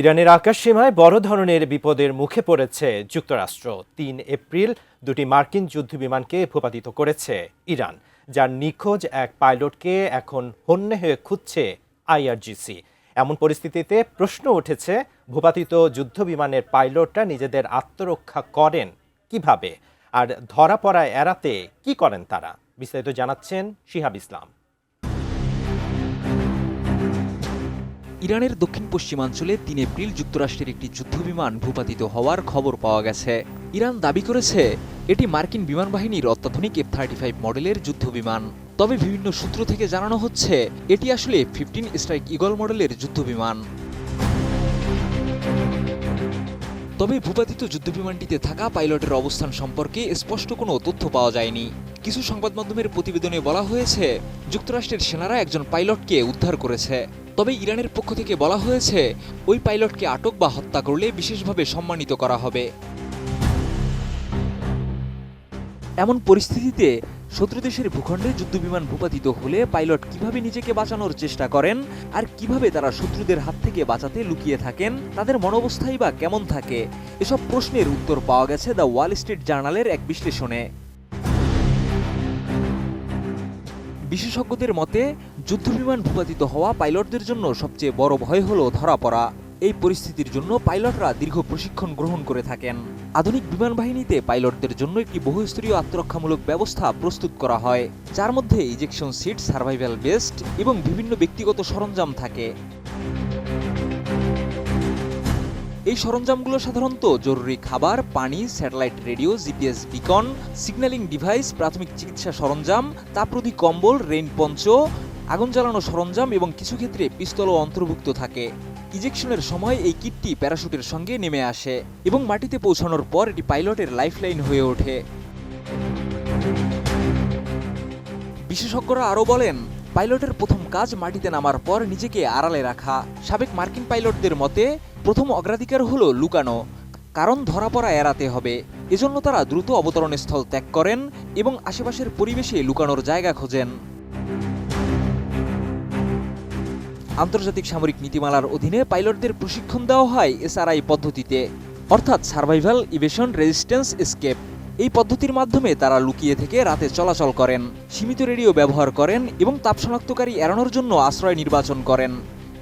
ইরানের আকাশসীমায় বড় ধরনের বিপদের মুখে পড়েছে যুক্তরাষ্ট্র। ৩ এপ্রিল দুটি মার্কিন যুদ্ধবিমানকে ভূপাতিত করেছে ইরান, যার নিখোঁজ এক পাইলটকে এখন হন্যে হয়ে খুঁজছে আইআরজিসি। এমন পরিস্থিতিতে প্রশ্ন উঠেছে, ভূপাতিত যুদ্ধবিমানের পাইলটরা নিজেদের আত্মরক্ষা করেন কিভাবে, আর ধরা পড়া এড়াতে কি করেন তারা? বিস্তারিত জানাচ্ছেন শিহাব ইসলাম। ইরানের দক্ষিণ পশ্চিমাঞ্চলে ৩ এপ্রিল যুক্তরাষ্ট্রের একটি যুদ্ধবিমান ভূপাতিত হওয়ার খবর পাওয়া গেছে। ইরান দাবি করেছে এটি মার্কিন বিমান বাহিনীর অত্যাধুনিক F-35 মডেলের যুদ্ধবিমান। তবে বিভিন্ন সূত্র থেকে জানানো হচ্ছে এটি আসলে F-15 স্ট্রাইক ঈগল মডেলের যুদ্ধবিমান। তবে ভূপাতিত যুদ্ধবিমানটিতে থাকা পাইলটের অবস্থান সম্পর্কে স্পষ্ট কোনো তথ্য পাওয়া যায়নি। কিছু সংবাদ মাধ্যমের প্রতিবেদনে বলা হয়েছে যুক্তরাষ্ট্রের সেনারা একজন পাইলটকে উদ্ধার করেছে। তবে ইরানের পক্ষ থেকে বলা হয়েছে ওই পাইলটকে আটক বা হত্যা করলে বিশেষভাবে সম্মানিত করা হবে। এমন পরিস্থিতিতে শত্রু দেশের ভূখণ্ডে যুদ্ধবিমান ভূপাতিত হলে পাইলট কিভাবে নিজেকে বাঁচানোর চেষ্টা করেন, আর কিভাবে তারা শত্রুদের হাত থেকে বাঁচাতে লুকিয়ে থাকেন, তাদের মনোবস্থাই বা কেমন থাকে, এসব প্রশ্নের উত্তর পাওয়া গেছে দ্য ওয়াল স্ট্রিট জার্নালের এক বিশ্লেষণে। বিশেষজ্ঞদের মতে যুদ্ধবিমান ভূপাতিত হওয়া পাইলটদের জন্য সবচেয়ে বড় ভয় হলো ধরা পড়া। এই পরিস্থিতির জন্য পাইলটরা দীর্ঘ প্রশিক্ষণ গ্রহণ করে থাকেন। আধুনিক বিমান বাহিনীতে পাইলটদের জন্য একটি বহুস্তরীয় আত্মরক্ষামূলক ব্যবস্থা প্রস্তুত করা হয়, যার মধ্যে ইজেকশন সিট, সার্ভাইভাল বেস্ট এবং বিভিন্ন ব্যক্তিগত সরঞ্জাম থাকে। এই সরঞ্জামগুলো সাধারণত জরুরি খাবার, পানি, satellite radio, GPS Beacon, signalling device, প্রাথমিক চিকিৎসা সরঞ্জাম, তাপরোধী কম্বল, রেইন পঞ্চ, আগুন জ্বালানো সরঞ্জাম এবং কিছু ক্ষেত্রে পিস্তলও অন্তর্ভুক্ত থাকে। ইজেকশনের সময় এই কিটটি প্যারাশুটের সঙ্গে নেমে আসে এবং মাটিতে পৌঁছানোর পর এটি পাইলটের লাইফলাইন হয়ে ওঠে। বিশেষজ্ঞরা আরও বলেন, পাইলটের প্রথম কাজ মাটিতে নামার পর নিজেকে আড়ালে রাখা। সাবেক মার্কিন পাইলটদের মতে প্রথম অগ্রাধিকার হলো লুকানো, কারণ ধরা পড়া এড়াতে হবে। এজন্য তারা দ্রুত অবতরণ স্থল ত্যাগ করেন এবং আশেপাশের পরিবেশে লুকানোর জায়গা খোঁজেন। আন্তর্জাতিক সামরিক নীতিমালার অধীনে পাইলটদের প্রশিক্ষণ দেওয়া হয় SRI পদ্ধতিতে, অর্থাৎ সার্ভাইভাল, ইভেশন, রেজিস্ট্যান্স, এসকেপ। এই পদ্ধতির মাধ্যমে তারা লুকিয়ে থেকে রাতে চলাচল করেন, সীমিত রেডিও ব্যবহার করেন এবং তাপ শনাক্তকারী এড়ানোর জন্য আশ্রয় নির্বাচন করেন।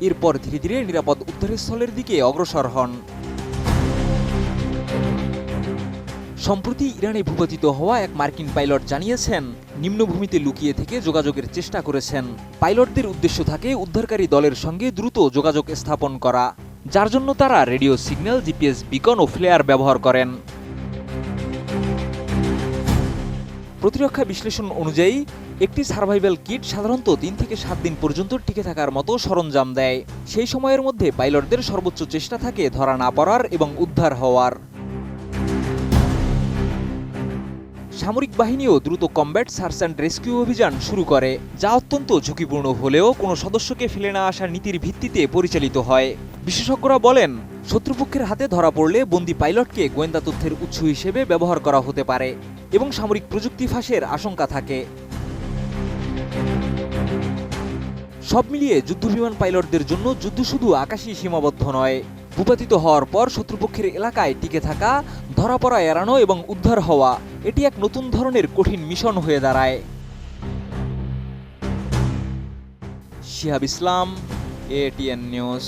এরপর ধীরে ধীরে নিরাপদ উদ্ধারস্থলের দিকে অগ্রসর হন। সম্প্রতি ইরানে ভূপাতিত হওয়া এক মার্কিন পাইলট জানিয়েছেন নিম্নভূমিতে লুকিয়ে থেকে যোগাযোগের চেষ্টা করেছেন। পাইলটদের উদ্দেশ্য থাকে উদ্ধারকারী দলের সঙ্গে দ্রুত যোগাযোগ স্থাপন করা, যার জন্য তারা রেডিও সিগন্যাল, জিপিএস বিকন ও ফ্লেয়ার ব্যবহার করেন। প্রতিরক্ষা বিশ্লেষণ অনুযায়ী একটি সার্ভাইভাল কিট সাধারণত 3 থেকে 7 দিন পর্যন্ত টিকে থাকার মতো সরঞ্জাম দেয়। সেই সময়ের মধ্যে পাইলটদের সর্বোচ্চ চেষ্টা থাকে ধরা না পড়ার এবং উদ্ধার হওয়ার। সামরিক বাহিনীও দ্রুত কমব্যাট সার্চ অ্যান্ড রেস্কিউ অভিযান শুরু করে, যা অত্যন্ত ঝুঁকিপূর্ণ হলেও কোনো সদস্যকে ফেলে না আসার নীতির ভিত্তিতে পরিচালিত হয়। বিশেষজ্ঞরা বলেন, শত্রুপক্ষের হাতে ধরা পড়লে বন্দী পাইলটকে গোয়েন্দা তথ্যের উৎস হিসেবে ব্যবহার করা হতে পারে এবং সামরিক প্রযুক্তি ফাঁসের আশঙ্কা থাকে। সব মিলিয়ে যুদ্ধবিমান পাইলটদের জন্য যুদ্ধ শুধু আকাশেই সীমাবদ্ধ নয়। ভূপাতিত হওয়ার পর শত্রুপক্ষের এলাকায় টিকে থাকা, ধরা পড়া এড়ানো এবং উদ্ধার হওয়া, এটি এক নতুন ধরনের কঠিন মিশন হয়ে দাঁড়ায়। শিহাব ইসলাম, ATN নিউজ।